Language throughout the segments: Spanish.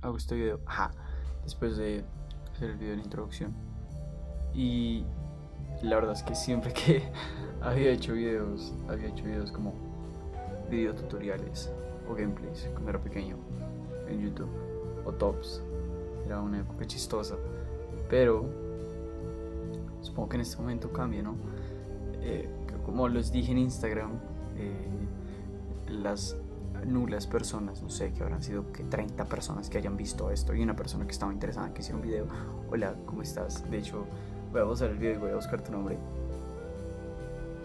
hago este video? Después de hacer el video de la introducción. Y la verdad es que siempre que había hecho videos como videotutoriales o gameplays cuando era pequeño en YouTube o tops. Era una época chistosa, pero supongo que en este momento cambia, ¿no? Como les dije en Instagram, las nulas personas, no sé, que habrán sido que 30 personas que hayan visto esto y una persona que estaba interesada en que hiciera un video. Hola, ¿cómo estás? De hecho, voy a pausar el video y voy a buscar tu nombre.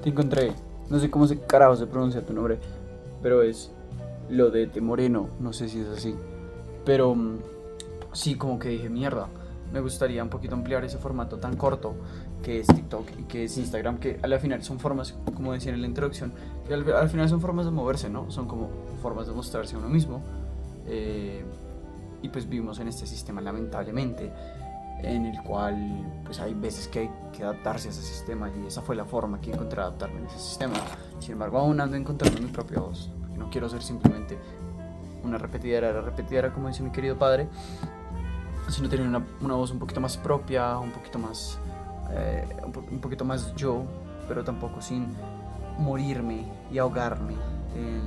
Te encontré, no sé cómo se carajo se pronuncia tu nombre, pero es Lodete Moreno, no sé si es así. Pero sí, como que dije, mierda, me gustaría un poquito ampliar ese formato tan corto que es TikTok y que es Instagram, que al final son formas, como decía en la introducción, que al final son formas de moverse, ¿no? Son como formas de mostrarse a uno mismo. Y pues vivimos en este sistema, lamentablemente, en el cual pues hay veces que hay que adaptarse a ese sistema, y esa fue la forma que encontré de adaptarme en ese sistema. Sin embargo, aún ando encontrando mi propia voz, porque no quiero ser simplemente una repetidera como dice mi querido padre, sino tener una voz un poquito más propia, un poquito más yo, pero tampoco sin morirme y ahogarme en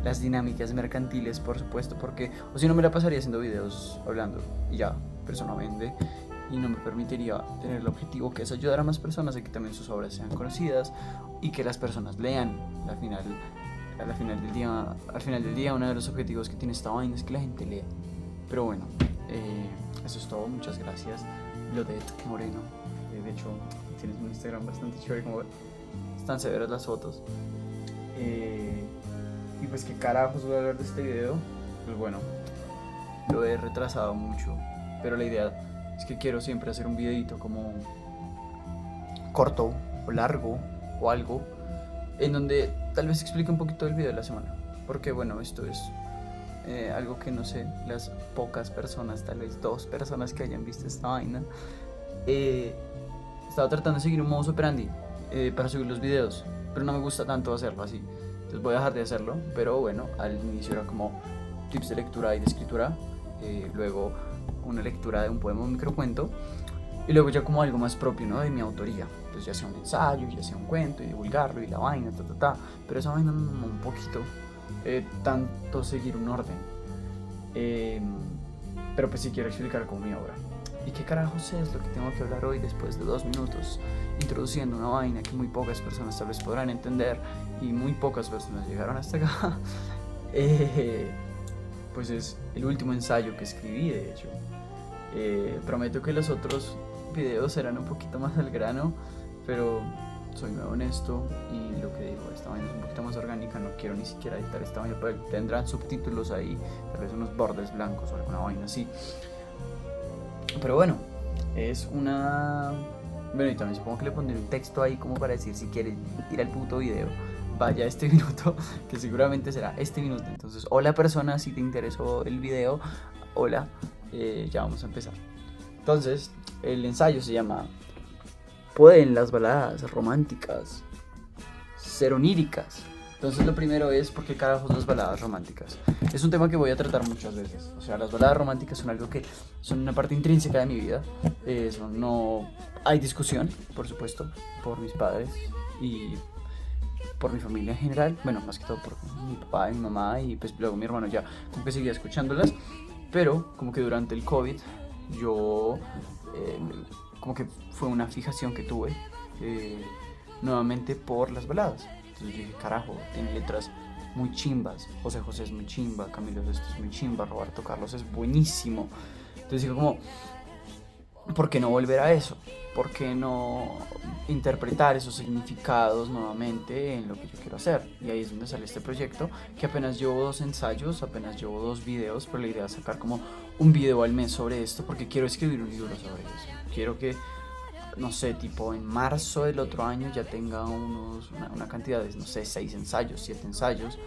las dinámicas mercantiles, por supuesto, porque o si no me la pasaría haciendo videos hablando y ya, personalmente, y no me permitiría tener el objetivo que es ayudar a más personas a que también sus obras sean conocidas y que las personas lean. Al final del día uno de los objetivos que tiene esta vaina es que la gente lea. Pero bueno, eso es todo, muchas gracias. Lodet Moreno, de hecho tienes un Instagram bastante chévere, como están severas las fotos. Y pues qué carajos voy a hablar de este video. Pues bueno, lo he retrasado mucho, pero la idea es que quiero siempre hacer un videito como corto o largo o algo en donde tal vez explique un poquito del video de la semana, porque bueno, esto es algo que no sé, las pocas personas, tal vez 2 personas que hayan visto esta vaina, estaba tratando de seguir un modus operandi para subir los videos, pero no me gusta tanto hacerlo así, entonces voy a dejar de hacerlo. Pero bueno, al inicio era como tips de lectura y de escritura, luego una lectura de un poema o un microcuento, y luego ya como algo más propio, ¿no? De mi autoría. Pues ya sea un ensayo, ya sea un cuento, y divulgarlo, y la vaina, Pero esa vaina un poquito, tanto seguir un orden. Pero pues sí quiero explicar como mi obra. ¿Y qué carajos es lo que tengo que hablar hoy después de 2 minutos? Introduciendo una vaina que muy pocas personas tal vez podrán entender, y muy pocas personas llegaron hasta acá. Pues es el último ensayo que escribí, de hecho. Prometo que los otros videos serán un poquito más al grano, pero soy muy honesto y lo que digo, esta vaina es un poquito más orgánica. No quiero ni siquiera editar esta vaina, pero tendrán subtítulos ahí, tal vez unos bordes blancos o alguna vaina así. Pero bueno, es una... Bueno, y también supongo que le pondré un texto ahí como para decir, si quiere ir al puto video, vaya a este minuto, que seguramente será este minuto. Entonces, hola persona, si te interesó el video, hola, ya vamos a empezar. Entonces, el ensayo se llama ¿Pueden las baladas románticas ser oníricas? Entonces lo primero es, ¿por qué carajos las baladas románticas? Es un tema que voy a tratar muchas veces. O sea, las baladas románticas son algo que son una parte intrínseca de mi vida. Eso no hay discusión, por supuesto, por mis padres y por mi familia en general. Bueno, más que todo por mi papá y mi mamá, y pues luego mi hermano ya como que seguía escuchándolas. Pero como que durante el COVID yo como que fue una fijación que tuve nuevamente por las baladas. Entonces dije, carajo, tiene letras muy chimbas, José José es muy chimba, Camilo Sesto es muy chimba, Roberto Carlos es buenísimo. Entonces digo como, ¿por qué no volver a eso? ¿Por qué no interpretar esos significados nuevamente en lo que yo quiero hacer? Y ahí es donde sale este proyecto, que apenas llevo 2 ensayos, apenas llevo 2 videos, pero la idea es sacar como un video al mes sobre esto, porque quiero escribir un libro sobre eso. Quiero que, no sé, tipo en marzo del otro año ya tenga una cantidad de, no sé, 6 ensayos, 7 ensayos,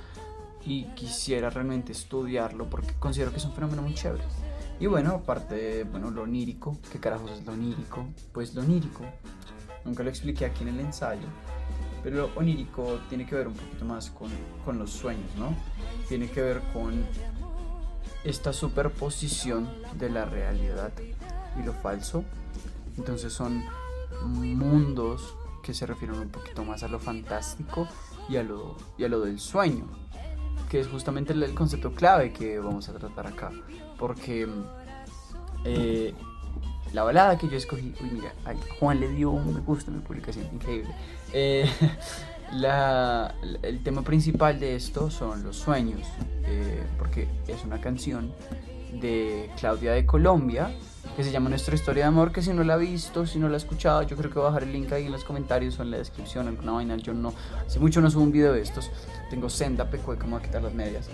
y quisiera realmente estudiarlo porque considero que es un fenómeno muy chévere. Y bueno, aparte, bueno, lo onírico, ¿qué carajos es lo onírico? Pues lo onírico, nunca lo expliqué aquí en el ensayo, pero lo onírico tiene que ver un poquito más con los sueños, ¿no? Tiene que ver con esta superposición de la realidad y lo falso. Entonces son mundos que se refieren un poquito más a lo fantástico y a lo del sueño, que es justamente el concepto clave que vamos a tratar acá. Porque la balada que yo escogí, uy mira, ay, Juan le dio un me gusta a mi publicación, increíble. Eh, el tema principal de esto son los sueños, porque es una canción de Claudia de Colombia que se llama Nuestra Historia de Amor, que si no la ha visto, si no la ha escuchado, yo creo que voy a dejar el link ahí en los comentarios o en la descripción, alguna vaina. Yo no, hace mucho no subo un video de estos, tengo senda pecueca, me voy a quitar las medias.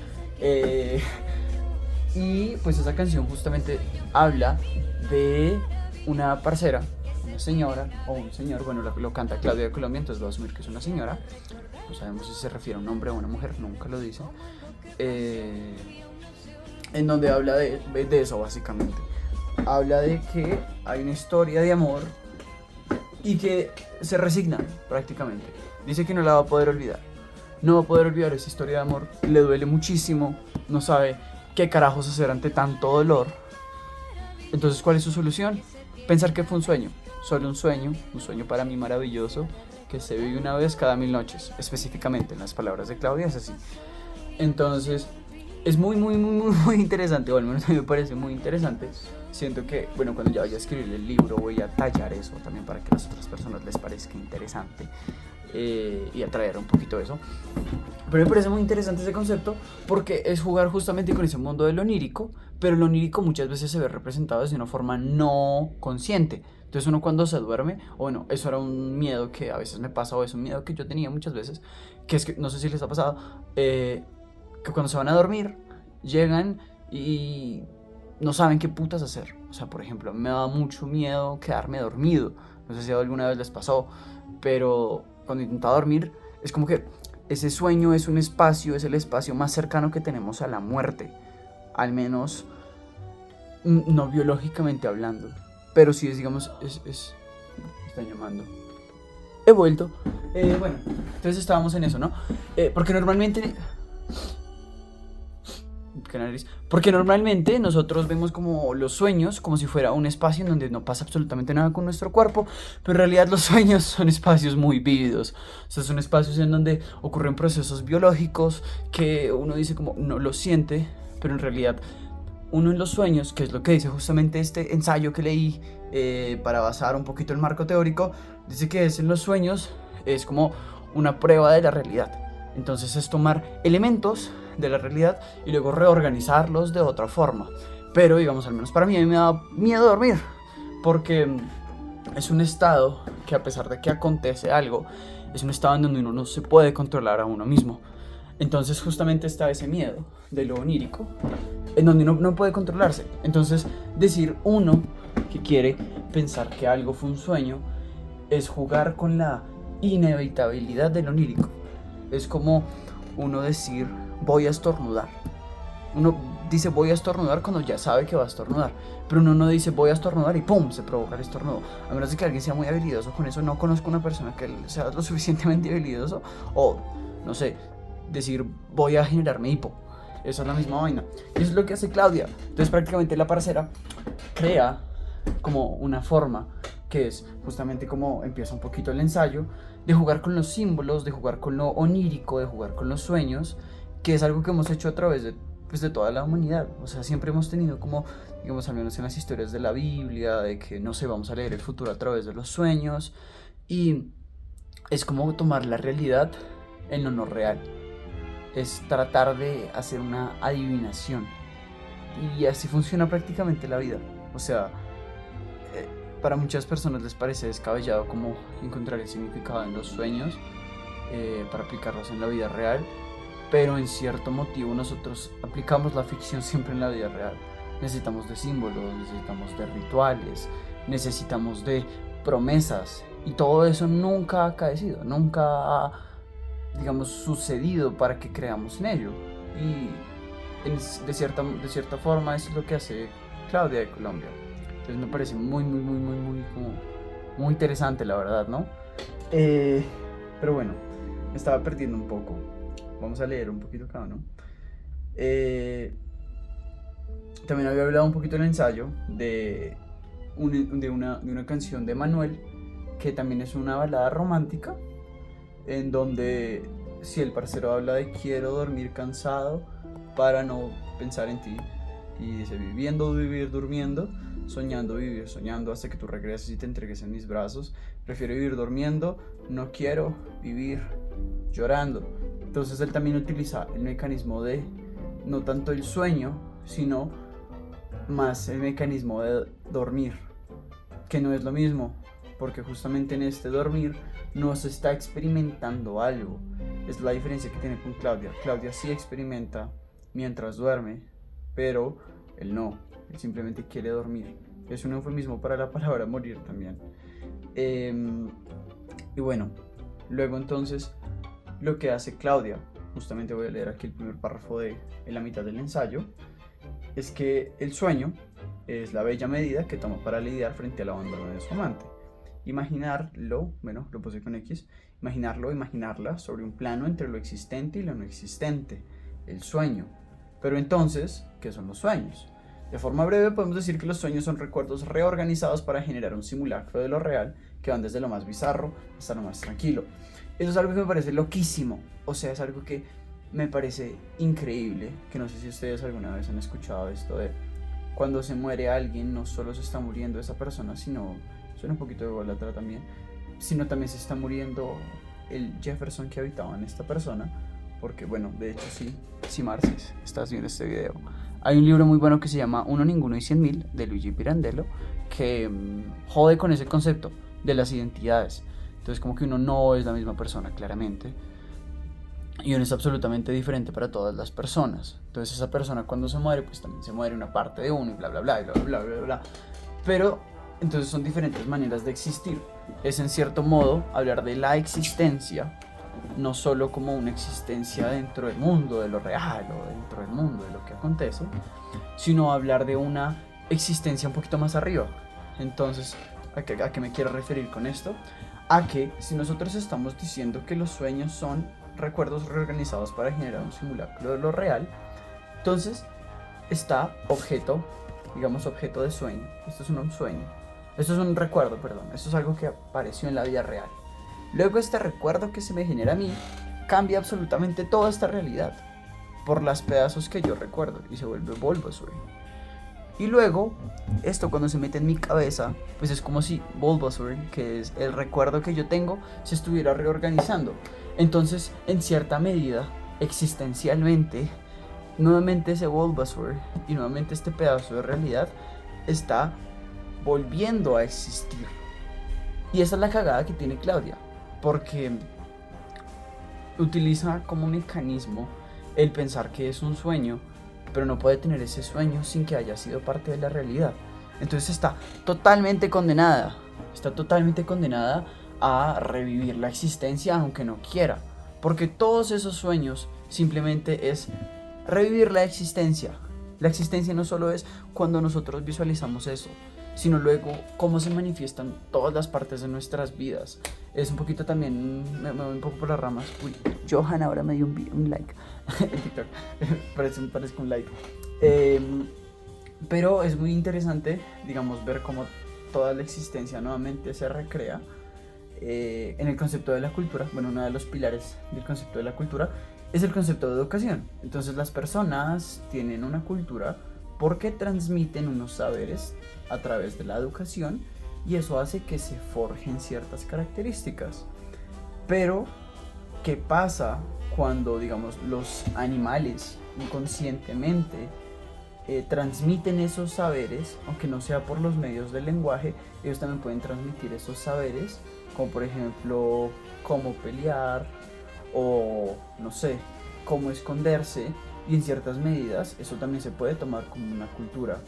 Y pues esa canción justamente habla de una parcera, una señora o un señor, bueno, lo canta Claudia de Colombia, entonces voy a asumir que es una señora, no sabemos si se refiere a un hombre o a una mujer, nunca lo dice, en donde habla de eso básicamente. Habla de que hay una historia de amor y que se resigna prácticamente. Dice que no la va a poder olvidar. No va a poder olvidar esa historia de amor. Le duele muchísimo. No sabe qué carajos hacer ante tanto dolor. Entonces, ¿cuál es su solución? Pensar que fue un sueño. Solo un sueño para mí maravilloso, que se vive una vez cada 1000 noches. Específicamente, en las palabras de Claudia es así. Entonces, es muy interesante, o al menos a mí me parece muy interesante. Siento que, bueno, cuando ya vaya a escribir el libro voy a tallar eso también para que a las otras personas les parezca interesante, y atraer un poquito eso. Pero me parece muy interesante ese concepto porque es jugar justamente con ese mundo del onírico, pero el onírico muchas veces se ve representado de una forma no consciente. Entonces uno cuando se duerme, o bueno, eso era un miedo que a veces me pasa, o es un miedo que yo tenía muchas veces, que es que, no sé si les ha pasado, que cuando se van a dormir, llegan y no saben qué putas hacer. O sea, por ejemplo, me da mucho miedo quedarme dormido. No sé si alguna vez les pasó, pero cuando intentaba dormir, es como que ese sueño es un espacio, es el espacio más cercano que tenemos a la muerte. Al menos, no biológicamente hablando. Pero sí es, digamos, están llamando. He vuelto. Bueno, entonces estábamos en eso, ¿no? Porque normalmente... Porque normalmente nosotros vemos como los sueños como si fuera un espacio en donde no pasa absolutamente nada con nuestro cuerpo, pero en realidad los sueños son espacios muy vívidos. O sea, son espacios en donde ocurren procesos biológicos que uno dice como no lo siente, pero en realidad uno en los sueños, que es lo que dice justamente este ensayo que leí, para basar un poquito el marco teórico, dice que en los sueños es como una prueba de la realidad. Entonces es tomar elementos de la realidad y luego reorganizarlos de otra forma. Pero digamos, al menos para mí, a mí me da miedo dormir, porque es un estado que, a pesar de que acontece algo, es un estado en donde uno no se puede controlar a uno mismo. Entonces justamente está ese miedo de lo onírico, en donde uno no puede controlarse. Entonces decir uno que quiere pensar que algo fue un sueño es jugar con la inevitabilidad del onírico. Es como uno decir voy a estornudar. Uno dice voy a estornudar cuando ya sabe que va a estornudar, pero uno no dice voy a estornudar y ¡pum! Se provoca el estornudo. A menos de que alguien sea muy habilidoso con eso. No conozco una persona que sea lo suficientemente habilidoso, o no sé, decir voy a generarme hipo. Eso es la misma vaina. Y eso es lo que hace Claudia. Entonces prácticamente la parcera crea como una forma que es justamente como empieza un poquito el ensayo, de jugar con los símbolos, de jugar con lo onírico, de jugar con los sueños, que es algo que hemos hecho a través de toda la humanidad. O sea, siempre hemos tenido como, digamos, al menos en las historias de la Biblia, de que no sé, vamos a leer el futuro a través de los sueños, y es como tomar la realidad en lo no real. Es tratar de hacer una adivinación, y así funciona prácticamente la vida. O sea, para muchas personas les parece descabellado como encontrar el significado en los sueños, para aplicarlos en la vida real, pero en cierto motivo nosotros aplicamos la ficción siempre en la vida real. Necesitamos de símbolos, necesitamos de rituales, necesitamos de promesas, y todo eso nunca ha acaecido, nunca ha, digamos, sucedido para que creamos en ello. Y de cierta forma eso es lo que hace Claudia de Colombia. Entonces me parece muy interesante, la verdad, ¿no? Pero bueno, me estaba perdiendo un poco. Vamos a leer un poquito acá, ¿no? También había hablado un poquito en el ensayo de una canción de Manuel, que también es una balada romántica, en donde si el parcero habla de quiero dormir cansado para no pensar en ti, y dice viviendo, vivir, durmiendo, soñando, vivir, soñando hasta que tú regreses y te entregues en mis brazos, prefiero vivir durmiendo, no quiero vivir llorando. Entonces él también utiliza el mecanismo de no tanto el sueño, sino más el mecanismo de dormir, que no es lo mismo, porque justamente en este dormir no se está experimentando algo. Es la diferencia que tiene con Claudia. Claudia sí experimenta mientras duerme, pero él no, él simplemente quiere dormir. Es un eufemismo para la palabra morir también. Y bueno, luego entonces lo que hace Claudia, justamente voy a leer aquí el primer párrafo de en la mitad del ensayo, es que el sueño es la bella medida que toma para lidiar frente al abandono de su amante. Imaginarlo, bueno, lo puse con X, imaginarlo, imaginarla sobre un plano entre lo existente y lo no existente, el sueño. Pero entonces, ¿qué son los sueños? De forma breve podemos decir que los sueños son recuerdos reorganizados para generar un simulacro de lo real que van desde lo más bizarro hasta lo más tranquilo. Eso es algo que me parece loquísimo, o sea, es algo que me parece increíble, que no sé si ustedes alguna vez han escuchado esto de cuando se muere alguien, no solo se está muriendo esa persona, sino, suena un poquito de golatra también, sino también se está muriendo el Jefferson que habitaba en esta persona, porque bueno, de hecho sí Marcis, estás viendo este video. Hay un libro muy bueno que se llama Uno, Ninguno y 100.000 de Luigi Pirandello que jode con ese concepto de las identidades. Entonces como que uno no es la misma persona claramente y uno es absolutamente diferente para todas las personas. Entonces esa persona cuando se muere pues también se muere una parte de uno y bla bla bla y bla bla bla bla. Pero entonces son diferentes maneras de existir. Es en cierto modo hablar de la existencia no solo como una existencia dentro del mundo de lo real o dentro del mundo de lo que acontece, sino hablar de una existencia un poquito más arriba. Entonces, ¿a qué me quiero referir con esto? A que si nosotros estamos diciendo que los sueños son recuerdos reorganizados para generar un simulacro de lo real, entonces está objeto, digamos objeto de sueño. Esto es un sueño. Esto es un recuerdo, perdón. Esto es algo que apareció en la vida real. Luego este recuerdo que se me genera a mí cambia absolutamente toda esta realidad por los pedazos que yo recuerdo y se vuelve Bulbasaur. Y luego, esto cuando se mete en mi cabeza, pues es como si Bulbasaur, que es el recuerdo que yo tengo, se estuviera reorganizando. Entonces, en cierta medida, existencialmente, nuevamente ese Bulbasaur y nuevamente este pedazo de realidad está volviendo a existir. Y esa es la cagada que tiene Claudia, porque utiliza como mecanismo el pensar que es un sueño, pero no puede tener ese sueño sin que haya sido parte de la realidad. Entonces está totalmente condenada a revivir la existencia aunque no quiera, porque todos esos sueños simplemente es revivir la existencia. La existencia no solo es cuando nosotros visualizamos eso, sino luego cómo se manifiestan todas las partes de nuestras vidas. Es un poquito también, me voy un poco por las ramas. Uy, Johan ahora me dio un like en TikTok, parece un like. Pero es muy interesante, digamos, ver cómo toda la existencia nuevamente se recrea en el concepto de la cultura. Bueno, uno de los pilares del concepto de la cultura es el concepto de educación. Entonces las personas tienen una cultura porque transmiten unos saberes a través de la educación y eso hace que se forjen ciertas características. Pero, ¿qué pasa cuando, digamos, los animales inconscientemente transmiten esos saberes, aunque no sea por los medios del lenguaje? Ellos también pueden transmitir esos saberes, como por ejemplo cómo pelear o no sé, cómo esconderse, y en ciertas medidas eso también se puede tomar como una cultura,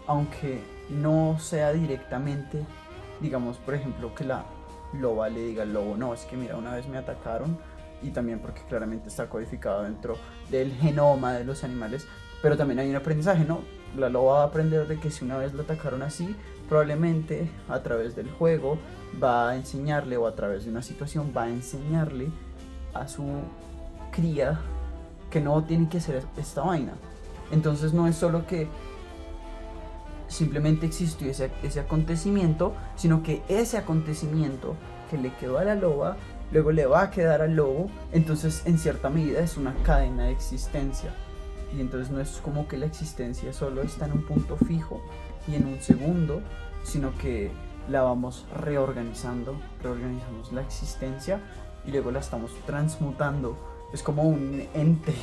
aunque no sea directamente, digamos, por ejemplo, que la loba le diga al lobo, no, es que mira, una vez me atacaron, y también porque claramente está codificado dentro del genoma de los animales, pero también hay un aprendizaje, ¿no? La loba va a aprender de que si una vez lo atacaron así, probablemente a través del juego va a enseñarle, o a través de una situación va a enseñarle a su cría que no tiene que ser esta vaina. Entonces no es solo que simplemente existió ese acontecimiento, sino que ese acontecimiento que le quedó a la loba, luego le va a quedar al lobo, entonces en cierta medida es una cadena de existencia. Y entonces no es como que la existencia solo está en un punto fijo y en un segundo, sino que la vamos reorganizamos la existencia y luego la estamos transmutando. Es como un ente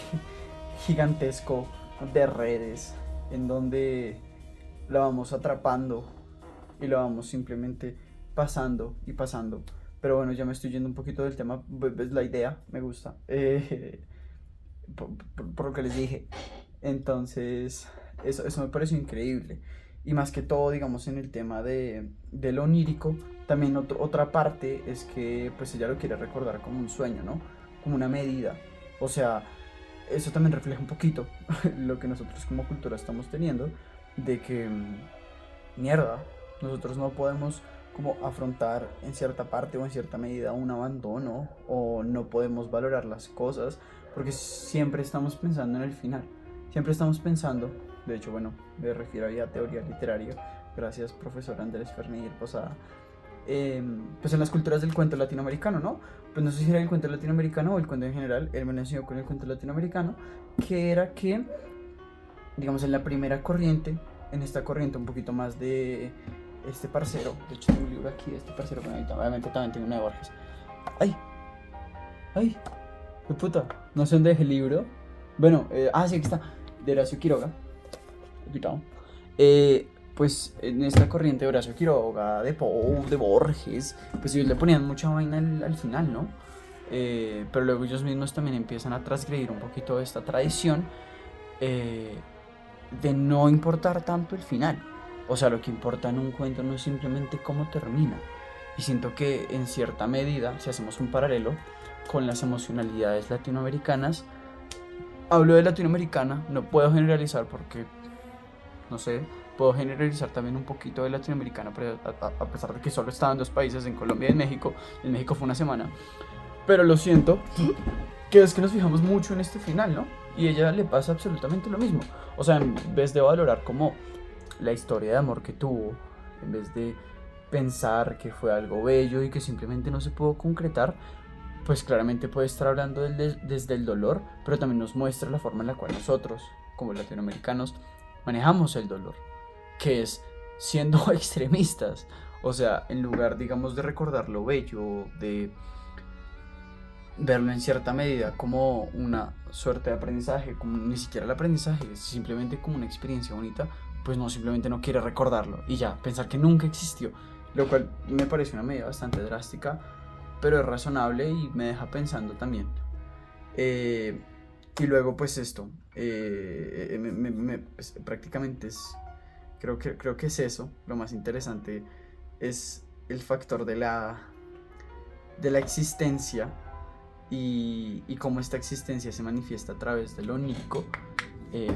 gigantesco de redes en donde la vamos atrapando y la vamos simplemente pasando y pasando. Pero bueno, ya me estoy yendo un poquito del tema, es la idea, me gusta, por lo que les dije. Entonces, eso me pareció increíble. Y más que todo, digamos, en el tema de lo onírico, también otra parte es que pues ella lo quiere recordar como un sueño, ¿no? Como una medida. O sea, eso también refleja un poquito lo que nosotros como cultura estamos teniendo, de que, mierda, nosotros no podemos como afrontar en cierta parte o en cierta medida un abandono, o no podemos valorar las cosas porque siempre estamos pensando en el final, siempre estamos pensando. De hecho, bueno, me refiero ahí a teoría literaria, gracias profesor Andrés Fernández Posada. Pues en las culturas del cuento latinoamericano, ¿no? Pues no sé si era el cuento latinoamericano o el cuento en general, él me lo enseñó con el cuento latinoamericano, que era que, digamos, en la primera corriente, en esta corriente un poquito más de este parcero, de hecho tengo un libro aquí de este parcero, bueno, obviamente también tengo una de Borges. ¡Ay! ¡Ay! ¡Qué puta! No sé dónde dejé el libro. Bueno, sí, aquí está, de Horacio Quiroga. Pues en esta corriente de Horacio Quiroga, de Poe, de Borges, pues ellos le ponían mucha vaina al final, ¿no? Pero luego ellos mismos también empiezan a transgredir un poquito esta tradición, de no importar tanto el final. O sea, lo que importa en un cuento no es simplemente cómo termina. Y siento que en cierta medida, si hacemos un paralelo con las emocionalidades latinoamericanas, hablo de latinoamericana, no puedo generalizar porque, no sé, puedo generalizar también un poquito de latinoamericana, pero a pesar de que solo estaba en 2 países, en Colombia y en México fue una semana. Pero lo siento, que es que nos fijamos mucho en este final, ¿no? Y a ella le pasa absolutamente lo mismo. O sea, en vez de valorar como la historia de amor que tuvo, en vez de pensar que fue algo bello y que simplemente no se pudo concretar, pues claramente puede estar hablando desde el dolor, pero también nos muestra la forma en la cual nosotros, como latinoamericanos, manejamos el dolor, que es siendo extremistas. O sea, en lugar, digamos, de recordar lo bello, de verlo en cierta medida como una suerte de aprendizaje, como ni siquiera el aprendizaje, simplemente como una experiencia bonita, pues no, simplemente no quiere recordarlo y ya, pensar que nunca existió, lo cual me parece una medida bastante drástica, pero es razonable y me deja pensando también. Y luego pues esto, pues, prácticamente creo que es eso, lo más interesante es el factor de la existencia, y cómo esta existencia se manifiesta a través de lo onírico,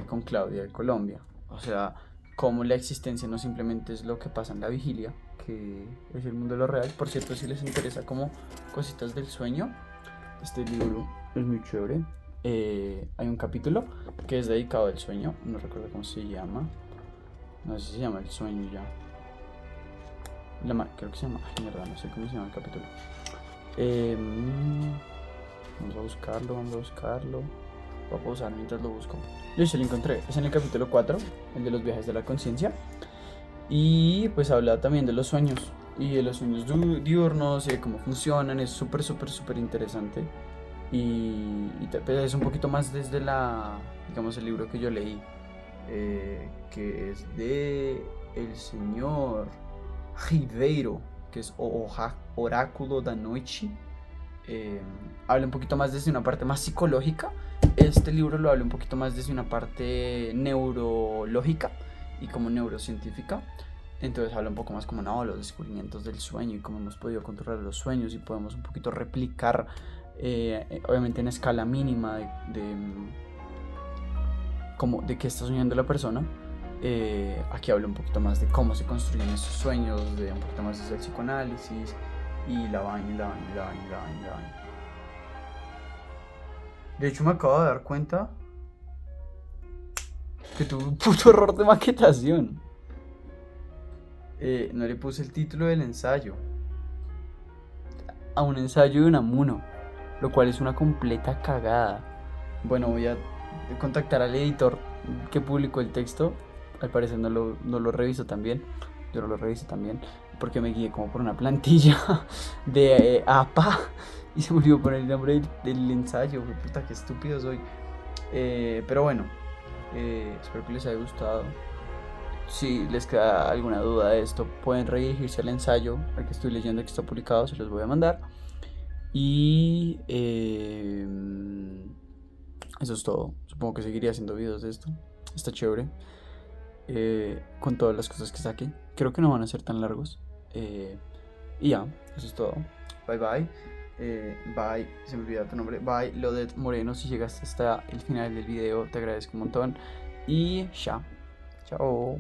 con Claudia de Colombia. O sea, cómo la existencia no simplemente es lo que pasa en la vigilia, que es el mundo de lo real. Por cierto, si les interesa como cositas del sueño, este libro es muy chévere. Hay un capítulo que es dedicado al sueño, no recuerdo cómo se llama, no sé si se llama El sueño ya. Creo que se llama, mierda, no sé cómo se llama el capítulo. Vamos a buscarlo. Voy a pausar mientras lo busco. Listo, lo encontré. Es en el capítulo 4, el de los viajes de la conciencia. Y pues habla también de los sueños. Y de los sueños diurnos y de cómo funcionan. Es súper interesante. Y pues, es un poquito más desde digamos, el libro que yo leí. Que es de el señor Ribeiro, que es Oráculo da Noite. Habla un poquito más desde una parte más psicológica. Este libro lo habla un poquito más desde una parte neurológica y como neurocientífica. Entonces habla un poco más como los descubrimientos del sueño y cómo hemos podido controlar los sueños y podemos un poquito replicar, obviamente en escala mínima de qué está soñando la persona. Aquí habla un poquito más de cómo se construyen esos sueños, de un poquito más desde el psicoanálisis y la vaina. De hecho me acabo de dar cuenta que tuve un puto error de maquetación. No le puse el título del ensayo. A un ensayo de Unamuno, lo cual es una completa cagada. Bueno, voy a contactar al editor que publicó el texto. Al parecer no lo reviso también. Yo no lo reviso también porque me guié como por una plantilla de APA y se me olvidó poner el nombre del ensayo. Puta, qué estúpido soy. Pero bueno, espero que les haya gustado. Si les queda alguna duda de esto, pueden redirigirse al ensayo al que estoy leyendo que está publicado, se los voy a mandar. Y eso es todo. Supongo que seguiría haciendo videos de esto. Está chévere. Con todas las cosas que saqué. Creo que no van a ser tan largos. Y ya, eso es todo. Bye bye. Bye, se me olvidó tu nombre. Bye, Lodet Moreno. Si llegaste hasta el final del video, te agradezco un montón. Y ya. Chao.